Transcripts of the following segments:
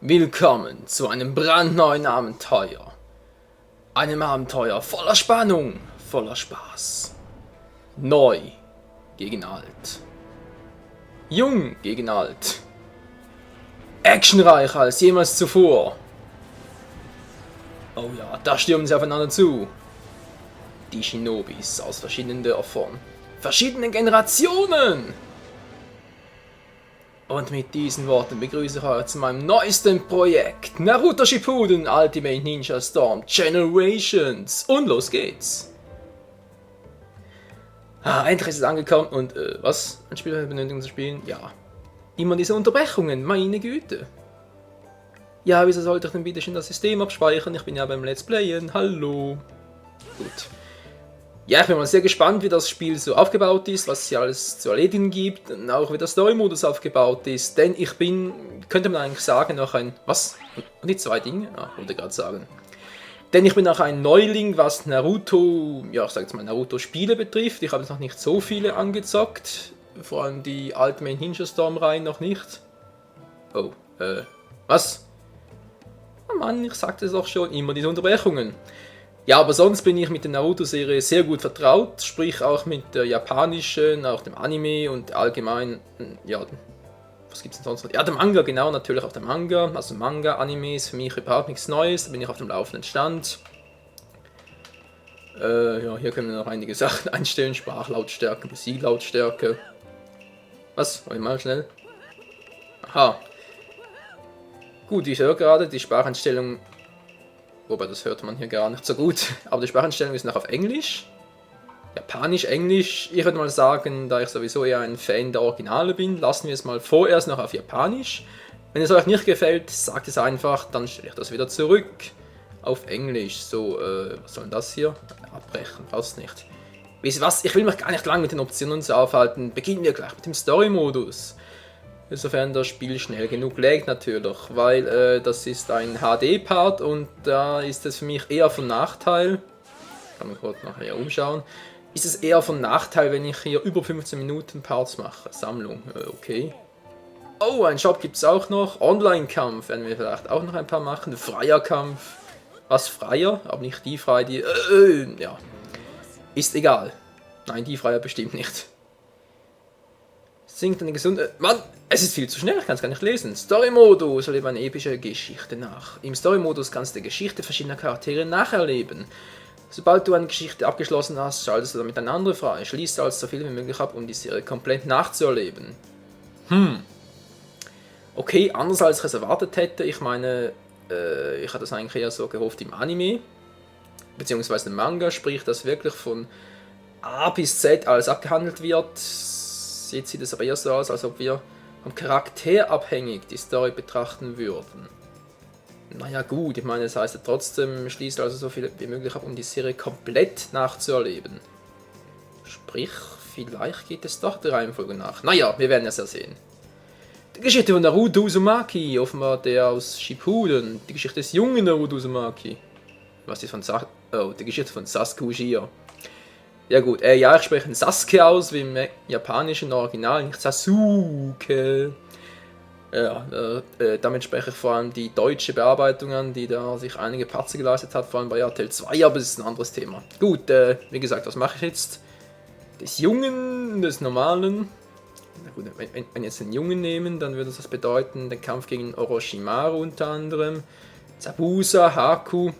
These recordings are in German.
Willkommen zu einem brandneuen Abenteuer. Einem Abenteuer voller Spannung, voller Spaß. Neu gegen alt. Jung gegen alt. Actionreicher als jemals zuvor. Oh ja, da stürmen sie aufeinander zu. Die Shinobis aus verschiedenen Dörfern. Verschiedenen Generationen. Und mit diesen Worten begrüße ich euch zu meinem neuesten Projekt, Naruto Shippuden Ultimate Ninja Storm Generations. Und los geht's. Endlich ist es angekommen und, was? Ein Spieler benötigen zu spielen? Ja. Immer diese Unterbrechungen, meine Güte. Ja, wieso sollte ich denn bitte schon das System abspeichern? Ich bin ja beim Let's Playen, hallo. Gut. Ja, ich bin mal sehr gespannt, wie das Spiel so aufgebaut ist, was es hier alles zu erledigen gibt und auch wie der Story-Modus aufgebaut ist, denn ich bin, könnte man eigentlich sagen, noch ein, was? Und die zwei Dinge? Wollte gerade sagen. Denn ich bin auch ein Neuling, was Naruto, ja, ich sag jetzt mal Naruto-Spiele betrifft. Ich habe jetzt noch nicht so viele angezockt, vor allem die Ultimate Ninja Storm-Reihen noch nicht. Oh, was? Oh Mann, ich sagte es doch schon, immer diese Unterbrechungen. Ja, aber sonst bin ich mit der Naruto-Serie sehr gut vertraut, sprich auch mit der japanischen, auch dem Anime und allgemein, ja, was gibt's denn sonst noch? Ja, der Manga, genau, natürlich auch der Manga, also Manga-Anime ist für mich überhaupt nichts Neues, da bin ich auf dem laufenden Stand. Ja, hier können wir noch einige Sachen einstellen, Sprachlautstärke, Musiklautstärke. Was? Warte mal schnell. Aha. Gut, ich höre gerade die Spracheinstellung. Wobei, das hört man hier gar nicht so gut. Aber die Spracheinstellung ist noch auf Englisch. Japanisch, Englisch. Ich würde mal sagen, da ich sowieso eher ein Fan der Originale bin, lassen wir es mal vorerst noch auf Japanisch. Wenn es euch nicht gefällt, sagt es einfach, dann stelle ich das wieder zurück auf Englisch. So, was soll denn das hier? Abbrechen, passt nicht. Wisst ihr was? Ich will mich gar nicht lange mit den Optionen so aufhalten. Beginnen wir gleich mit dem Story-Modus. Insofern das Spiel schnell genug lägt natürlich, weil das ist ein HD-Part und da ist es für mich eher von Nachteil, ich kann mich kurz nachher umschauen, ist es eher von Nachteil, wenn ich hier über 15 Minuten Parts mache. Sammlung, okay. Oh, einen Shop gibt es auch noch, Online-Kampf werden wir vielleicht auch noch ein paar machen, freier Kampf, was freier, aber nicht die frei, die, ja, ist egal. Nein, die freier bestimmt nicht. Singt eine gesunde... Mann, es ist viel zu schnell, ich kann es gar nicht lesen. Story-Modus erlebe eine epische Geschichte nach. Im Story-Modus kannst du die Geschichte verschiedener Charaktere nacherleben. Sobald du eine Geschichte abgeschlossen hast, schaltest du damit eine andere frei. Schließt also so viel wie möglich ab, um die Serie komplett nachzuerleben. Okay, anders als ich es erwartet hätte. Ich meine, ich hatte das eigentlich eher so gehofft im Anime, beziehungsweise im Manga, sprich, dass wirklich von A bis Z alles abgehandelt wird. Jetzt sieht es aber eher so aus, als ob wir vom Charakter abhängig die Story betrachten würden. Naja gut, ich meine, das heißt ja trotzdem, schließt also so viel wie möglich ab, um die Serie komplett nachzuerleben. Sprich, vielleicht geht es doch der Reihenfolge nach. Naja, wir werden es ja sehen. Die Geschichte von Naruto Uzumaki, offenbar der aus Shippuden. Die Geschichte des jungen Naruto Uzumaki. Was ist von die Geschichte von Sasuke Uchiha. Ja gut, ja, ich spreche Sasuke aus, wie im japanischen Original, nicht Sasuke. Ja, damit spreche ich vor allem die deutsche Bearbeitung an, die da sich einige Patze geleistet hat, vor allem bei RTL 2, aber das ist ein anderes Thema. Gut, wie gesagt, was mache ich jetzt? Des Jungen, des Normalen. Na gut, wenn wir jetzt den Jungen nehmen, dann würde das bedeuten, den Kampf gegen Orochimaru unter anderem, Zabuza, Haku.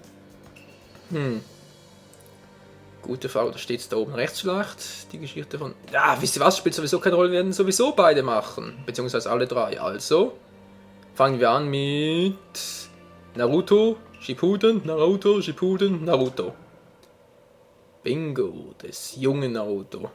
Gute Frage, da steht es da oben rechts vielleicht, die Geschichte von... Ja, wisst ihr was, spielt sowieso keine Rolle, wir werden sowieso beide machen, beziehungsweise alle drei. Also, fangen wir an mit Naruto, Shippuden, Naruto, Shippuden, Naruto. Bingo, des jungen Naruto.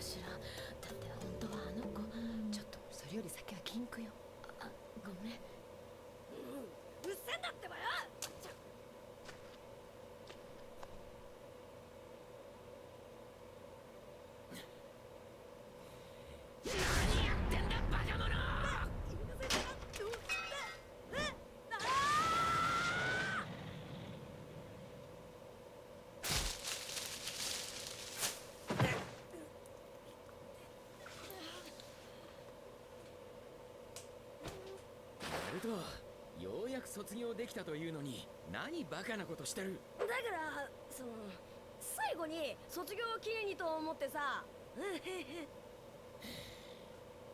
しら。だって本当はあの子。ちょっとそれより先は禁句よ。あ、ごめん。うっせんだってばよ。ようやく卒業できたというのに何バカなことしてる。だからその最後に卒業記念にと思ってさ。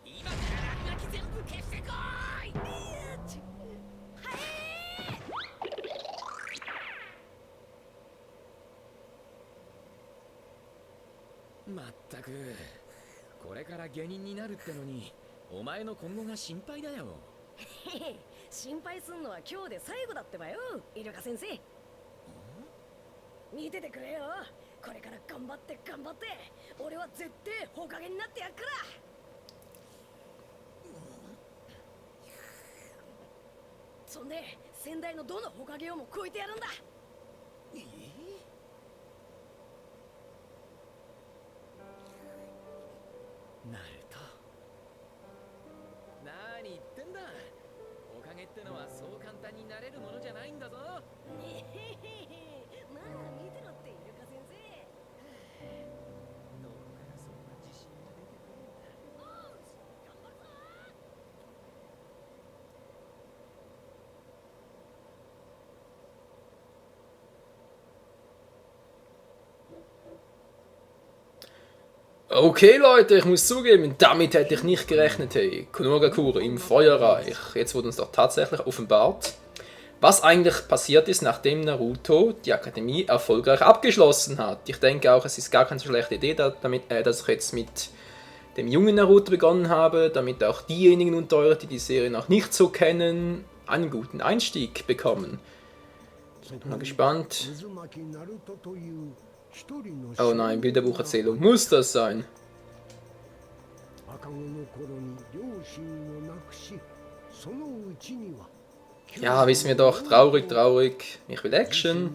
今から落書き全部消してこい。まったくこれから下人になるってのにお前の今後が心配だよ。心配すんのは今日で最後だってばよ、イルカ先生。見ててくれよ。これから頑張って俺は絶対ほかげになってやっから。そんで先代のどのほかげをも超えてやるんだ。ナルト、何言ってんだ。おかげってのはそう簡単になれるものじゃないんだぞ。まあ見てろってイルカ先生。どこからそんな自信が出てくるんだ。おうし頑張るぞ。Okay, Leute, ich muss zugeben, damit hätte ich nicht gerechnet. Hey, Konogakure im Feuerreich. Jetzt wurde uns doch tatsächlich offenbart, was eigentlich passiert ist, nachdem Naruto die Akademie erfolgreich abgeschlossen hat. Ich denke auch, es ist gar keine so schlechte Idee, dass ich jetzt mit dem jungen Naruto begonnen habe, damit auch diejenigen unter euch, die die Serie noch nicht so kennen, einen guten Einstieg bekommen. Mal gespannt. Oh nein, Bilderbucherzählung. Muss das sein? Ja, wissen wir doch. Traurig, traurig. Ich will Action.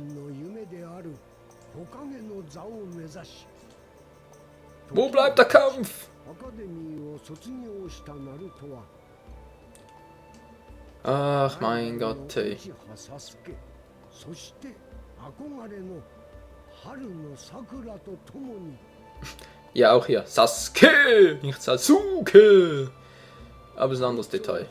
Wo bleibt der Kampf? Ach mein Gott, hey. Ja, auch hier. Sasuke! Nicht Sasuke! Aber es ist ein anderes Detail.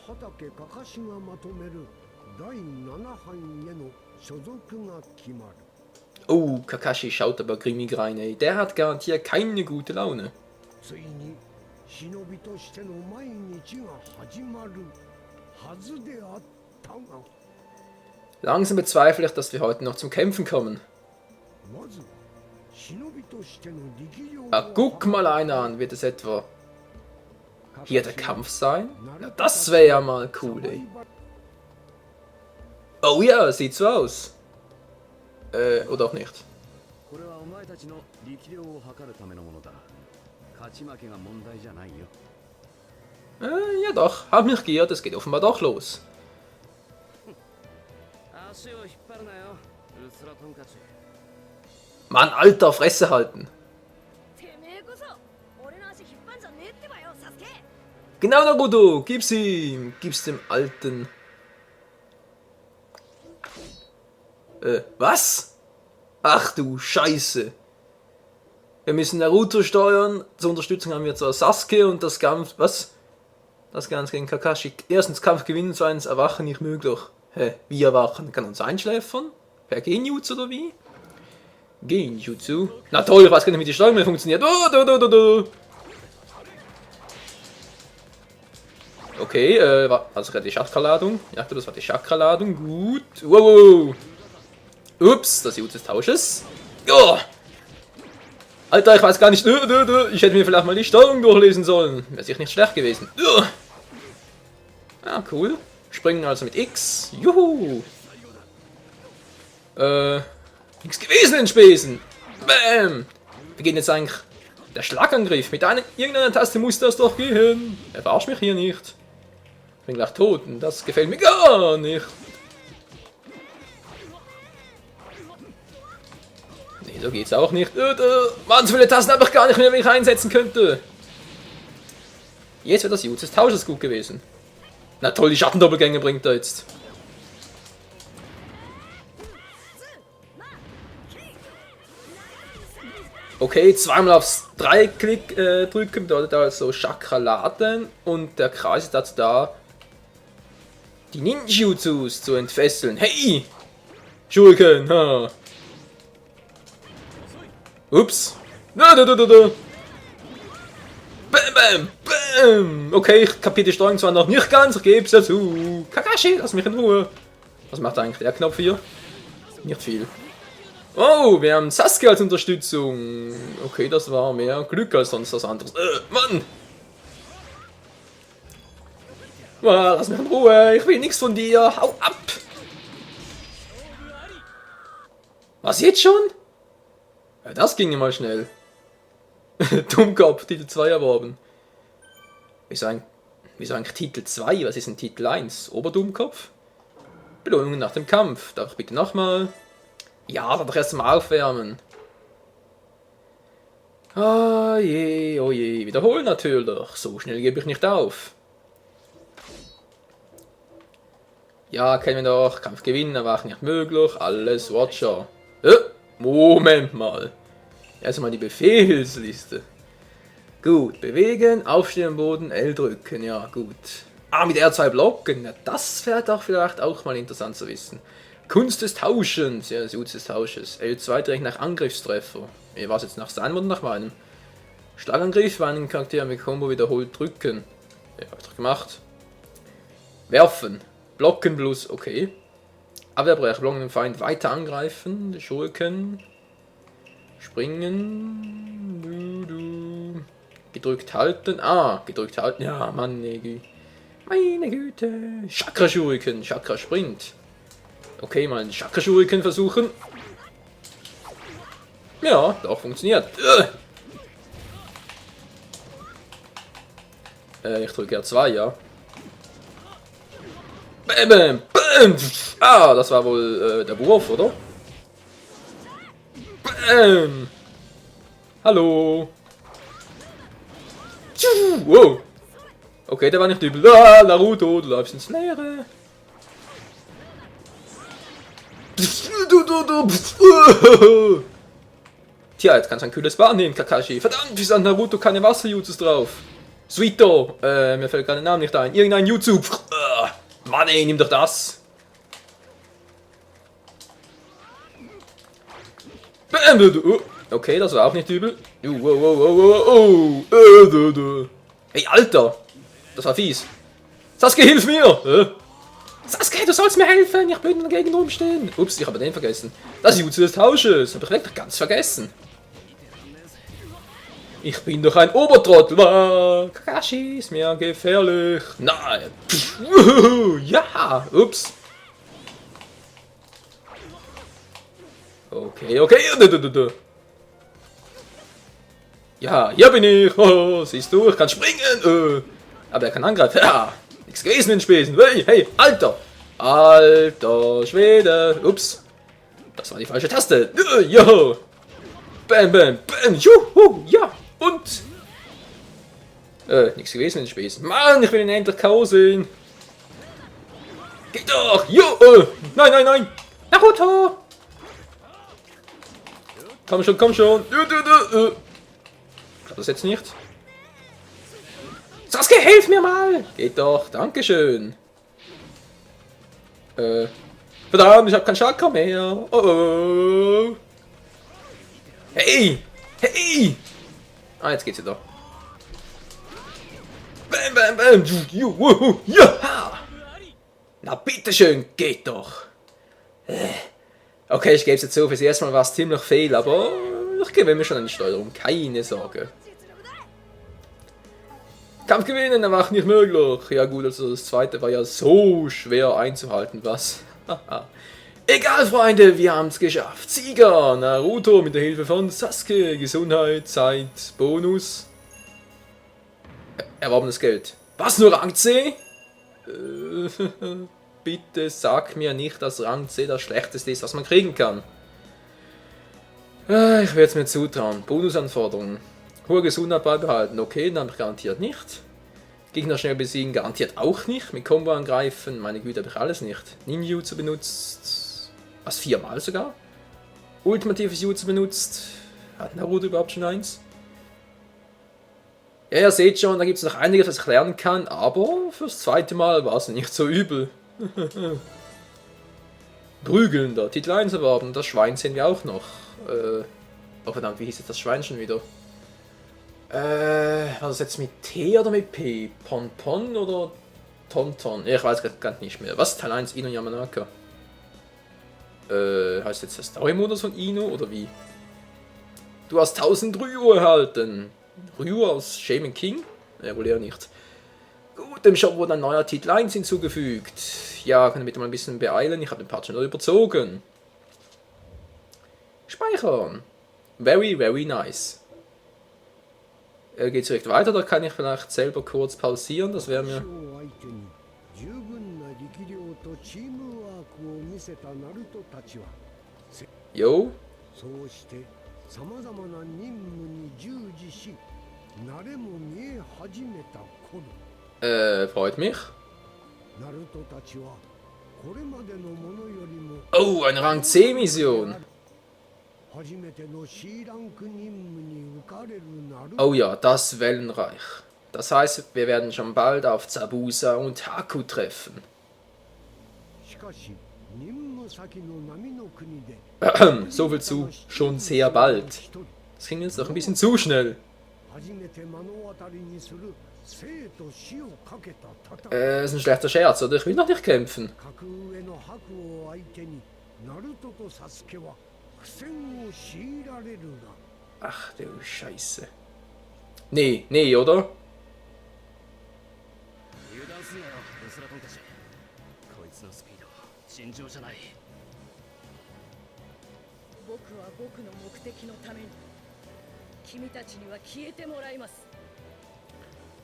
Oh, Kakashi schaut aber grimmig rein, ey. Der hat garantiert keine gute Laune. Langsam bezweifle ich, dass wir heute noch zum Kämpfen kommen. Ah, guck mal einer an, wird es etwa hier der Kampf sein? Ja, das wäre ja mal cool, ey. Oh ja, sieht so aus. Oder auch nicht. Ja doch, hab mich geirrt, es geht offenbar doch los. Mann, Alter, Fresse halten. Genau, Naruto, gib's ihm. Gib's dem Alten. Was? Ach du Scheiße. Wir müssen Naruto steuern. Zur Unterstützung haben wir zwar Sasuke und das Kampf... Was? Das Ganze gegen Kakashi. Erstens Kampf gewinnen, zweitens Erwachen nicht möglich. Hä? Wie erwachen? Kann uns einschläfern? Per Genjutsu oder wie? Genjutsu? Na toll, ich weiß gar nicht, wie die Steuerung mehr funktioniert. Okay, also die Chakraladung. Ja, das war die Chakraladung. Gut. Wow. Ups, das Jutsu des Tausches. Oh. Alter, ich weiß gar nicht. Ich hätte mir vielleicht mal die Steuerung durchlesen sollen. Wäre sicher nicht schlecht gewesen. Ja, cool. Springen also mit X. Juhu. Nichts gewesen in Spesen. Bam. Wir gehen jetzt eigentlich Der Schlagangriff. Mit irgendeiner Taste muss das doch gehen. Er verarscht mich hier nicht. Ich bin gleich tot und das gefällt mir gar nicht. Nee, so geht's auch nicht. Mann, so viele Tasten habe ich gar nicht mehr, wenn ich einsetzen könnte. Jetzt wird das Jutsu des Tausches gut gewesen. Na toll, die Schattendoppelgänge bringt er jetzt. Okay, zweimal aufs Dreiklick drücken bedeutet also Chakra laden und der Kreis ist dazu da, die Ninjutsus zu entfesseln. Hey! Schurken, ha! Ups! Da. Bam, bam, bam! Okay, ich kapiere die Steuerung zwar noch nicht ganz, ich gebe es dazu. Kakashi, lass mich in Ruhe. Was macht eigentlich der Knopf hier? Nicht viel. Oh, wir haben Sasuke als Unterstützung. Okay, das war mehr Glück als sonst was anderes. Mann! Lass mich in Ruhe, ich will nichts von dir. Hau ab! Was, jetzt schon? Ja, das ging mal schnell. Dummkopf, Titel 2 erworben. Wieso eigentlich Titel 2? Was ist denn Titel 1? Oberdummkopf? Belohnungen nach dem Kampf. Darf ich bitte nochmal? Ja, dann doch erst mal aufwärmen. Oh je. Wiederholen natürlich. So schnell gebe ich nicht auf. Ja, kennen wir doch. Kampf gewinnen, erwachen nicht möglich. Alles Watcher. Moment mal. Erstmal die Befehlsliste. Gut, bewegen, aufstehen am Boden, L drücken. Ja, gut. Ah, mit R2 blocken. Ja, das wäre doch vielleicht auch mal interessant zu wissen. Kunst des Tauschens. Ja, das Jutsu des Tausches. L2 direkt nach Angriffstreffer. War es jetzt nach seinem oder nach meinem? Schlagangriff, war einen Charakter mit Combo wiederholt drücken. Ja, hab ich doch gemacht. Werfen. Blocken plus, okay. Abwehrbrech, blocken den Feind weiter angreifen. Schurken. Springen. Gedrückt halten. Ah, gedrückt halten. Ja, meine Güte. Chakra-Schuriken. Chakra springt. Okay, mal einen Chakra-Schuriken versuchen. Ja, doch, funktioniert. Ich drücke R2, ja. Bam, bam, bam. Ah, das war wohl der Wurf, oder? Bam. Hallo. Wow. Okay, der war nicht übel. Ah, Naruto, du läufst ins Leere. Tja, jetzt kannst du ein kühles Bad nehmen, Kakashi. Verdammt, wieso hat Naruto keine Wasserjutsus drauf? Suito, mir fällt gerade der Name nicht ein. Irgendein Jutsu. Mann ey, nimm doch das. Okay, das war auch nicht übel. Hey, Alter. Das war fies. Sasuke, hilf mir. Sasuke, du sollst mir helfen. Ich bin dagegen rumstehen. Ups, ich habe den vergessen. Das Jutsu des Tausches. Habe ich wirklich ganz vergessen. Ich bin doch ein Obertrottel. Kakashi ist mir gefährlich. Nein. Ja. Ups. Okay. Ja, hier bin ich. Oh, siehst du, ich kann springen. Aber er kann angreifen. Ja, nichts gewesen in Spesen. Hey, Alter. Alter Schwede. Ups. Das war die falsche Taste. Jo. Bam, bam, bam. Juhu. Ja. Und? Nichts gewesen in Spesen. Mann, ich will ihn endlich K.O. sehen. Geht doch. Jo. Nein. Naruto. Komm schon. Klappt das jetzt nicht? Sasuke, hilf mir mal! Geht doch, dankeschön. Verdammt, ich hab keinen Chakra mehr. Oh. Hey! Ah, jetzt geht's ja doch. Bam. Ja! Na bitteschön, geht doch. Okay, ich gebe es jetzt so, fürs erste Mal war es ziemlich viel, aber ich gewinne mir schon an die Steuerung, keine Sorge. Kampf gewinnen, erwachen nicht möglich. Ja gut, also das zweite war ja so schwer einzuhalten, was? Egal, Freunde, wir haben es geschafft. Sieger, Naruto mit der Hilfe von Sasuke. Gesundheit, Zeit, Bonus. Erworbenes Geld. Was, nur Rang C? Bitte sag mir nicht, dass Rang C das Schlechteste ist, was man kriegen kann. Ich werde es mir zutrauen. Bonusanforderungen. Hohe Gesundheit beibehalten. Okay, dann habe ich garantiert nicht. Gegner schnell besiegen, garantiert auch nicht. Mit Combo angreifen, meine Güte, habe ich alles nicht. Ninjutsu benutzt. Was, 4-mal sogar? Ultimatives Jutsu benutzt. Hat Naruto überhaupt schon eins? Ja, ihr seht schon, da gibt es noch einiges, was ich lernen kann, aber fürs zweite Mal war es nicht so übel. Prügelnder, Titel 1 erworben, das Schwein sehen wir auch noch. Oh verdammt, wie hieß jetzt das Schwein schon wieder? War das jetzt mit T oder mit P? Ponpon oder Tonton? Ich weiß gar nicht mehr. Was? Teil 1 Ino Yamanaka? Heißt jetzt der Story-Modus von Ino oder wie? Du hast 1000 Ryu erhalten. Ryu aus Shaman King? Ja, wohl eher nicht. Gut, dem Shop wurde ein neuer Titel 1 hinzugefügt. Ja, kann ich bitte mal ein bisschen beeilen. Ich habe den Part schon überzogen. Speichern. Very, very nice. Geht es direkt weiter, da kann ich vielleicht selber kurz pausieren, das wäre mir... Jo. Freut mich. Oh, eine Rang C Mission. Oh ja, das Wellenreich. Das heißt, wir werden schon bald auf Zabuza und Haku treffen. So viel zu schon sehr bald. Das ging jetzt doch ein bisschen zu schnell. Ist ein schlechter Scherz, oder? Ich will noch nicht kämpfen. Ach du Scheiße. Nee, oder?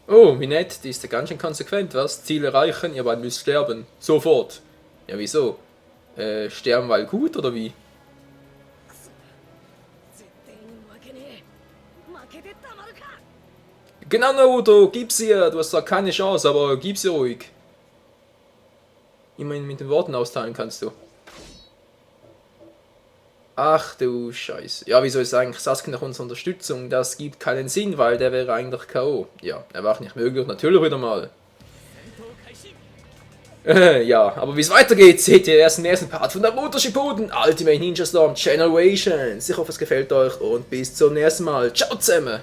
Oh, wie nett, die ist ja ganz schön konsequent, was? Ziel erreichen, ihr beiden müsst sterben. Sofort. Ja, wieso? Sterben weil gut, oder wie? Genau, Naruto, gib's ihr. Du hast zwar keine Chance, aber gib's ihr ruhig. Immerhin mit den Worten austeilen kannst du. Ach du Scheiße. Ja, wie soll ich sagen, Sasuke nach unserer Unterstützung, das gibt keinen Sinn, weil der wäre eigentlich K.O. Ja, er war auch nicht möglich, natürlich wieder mal. Ja, aber wie es weitergeht, seht ihr erst im ersten Part von Naruto Shippuden Ultimate Ninja Storm Generations. Ich hoffe, es gefällt euch und bis zum nächsten Mal. Ciao zusammen!